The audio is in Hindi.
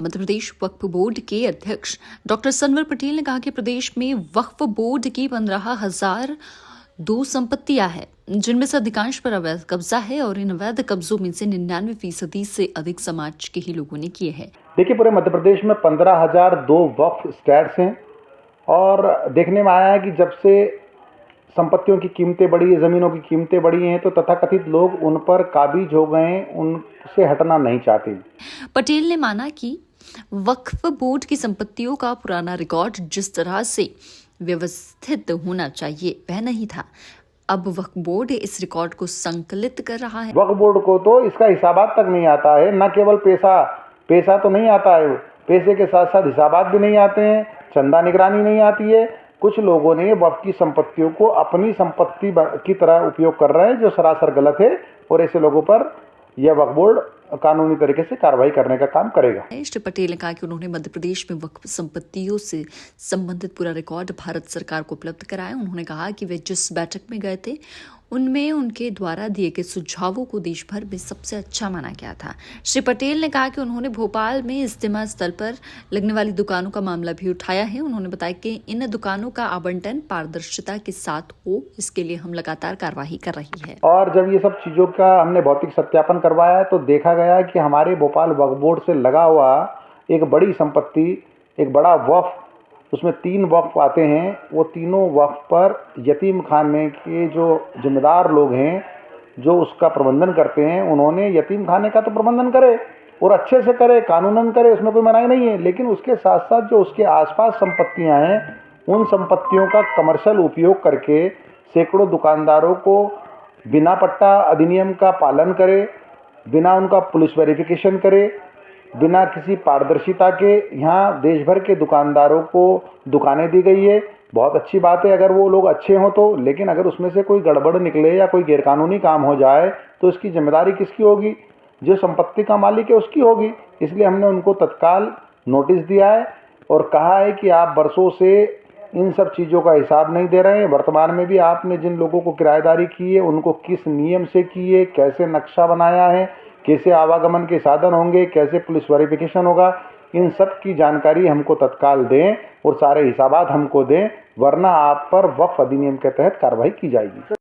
मध्य प्रदेश वक्फ बोर्ड के अध्यक्ष डॉक्टर सनवर पटेल ने कहा कि प्रदेश में वक्फ बोर्ड की 15,002 संपत्तियां हैं, जिनमें से अधिकांश पर अवैध कब्जा है और इन अवैध कब्जों में से 99% से अधिक समाज के ही लोगों ने किए हैं। देखिए, पूरे मध्य प्रदेश में 15,002 वक्फ स्टैट्स हैं और देखने में आया है कि जब से संपत्तियों की कीमतें बढ़ी है, ज़मीनों की कीमतें बढ़ी हैं, तो तथाकथित लोग उन पर काबिज हो गए हैं, उनसे हटना नहीं चाहते। पटेल ने माना कि वक्फ बोर्ड की संपत्तियों का पुराना रिकॉर्ड जिस तरह से व्यवस्थित होना चाहिए वह नहीं था। अब वक्फ बोर्ड इस रिकॉर्ड को संकलित कर रहा है। वक्फ बोर्ड को तो इसका हिसाबात तक नहीं आता है। न केवल पैसा तो नहीं आता है, पैसे के साथ साथ हिसाबात भी नहीं आते हैं, चंदा निगरानी नहीं आती है। कुछ लोगों ने वक्फ की संपत्तियों को अपनी संपत्ति की तरह उपयोग कर रहे हैं, जो सरासर गलत है, और ऐसे लोगों पर यह वक्फ बोर्ड कानूनी तरीके से कार्रवाई करने का काम करेगा। श्री पटेल ने कहा कि उन्होंने मध्य प्रदेश में वक्फ संपत्तियों से संबंधित पूरा रिकॉर्ड भारत सरकार को उपलब्ध कराया। उन्होंने कहा कि वे जिस बैठक में गए थे उनमें उनके द्वारा दिए गए सुझावों को देश भर में सबसे अच्छा माना गया था। श्री पटेल ने कहा कि उन्होंने भोपाल में इज्तिमा स्थल पर लगने वाली दुकानों का मामला भी उठाया है। उन्होंने बताया कि इन दुकानों का आवंटन पारदर्शिता के साथ हो, इसके लिए हम लगातार कार्रवाई कर रही है। और जब ये सब चीज़ों का हमने भौतिक सत्यापन करवाया तो देखा गया कि हमारे भोपाल वक्फ बोर्ड से लगा हुआ एक बड़ी संपत्ति, एक बड़ा वक्फ, उसमें 3 वक्फ आते हैं। वो तीनों वक्फ पर यतीम खाने के जो जिम्मेदार लोग हैं, जो उसका प्रबंधन करते हैं, उन्होंने यतीम खाने का तो प्रबंधन करे और अच्छे से करे, कानूनन करे, उसमें कोई मनाही नहीं है। लेकिन उसके साथ साथ जो उसके आसपास संपत्तियां हैं, उन संपत्तियों का कमर्शियल उपयोग करके सैकड़ों दुकानदारों को बिना पट्टा अधिनियम का पालन करे, बिना उनका पुलिस वेरिफिकेशन करे, बिना किसी पारदर्शिता के यहाँ देश भर के दुकानदारों को दुकानें दी गई है। बहुत अच्छी बात है अगर वो लोग अच्छे हों तो, लेकिन अगर उसमें से कोई गड़बड़ निकले या कोई गैरकानूनी काम हो जाए तो इसकी जिम्मेदारी किसकी होगी? जो संपत्ति का मालिक है उसकी होगी। इसलिए हमने उनको तत्काल नोटिस दिया है और कहा है कि आप बरसों से इन सब चीज़ों का हिसाब नहीं दे रहे हैं। वर्तमान में भी आपने जिन लोगों को किराएदारी की है उनको किस नियम से की है, कैसे नक्शा बनाया है, कैसे आवागमन के साधन होंगे, कैसे पुलिस वेरिफिकेशन होगा, इन सब की जानकारी हमको तत्काल दें और सारे हिसाबात हमको दें, वरना आप पर वक्फ अधिनियम के तहत कार्रवाई की जाएगी।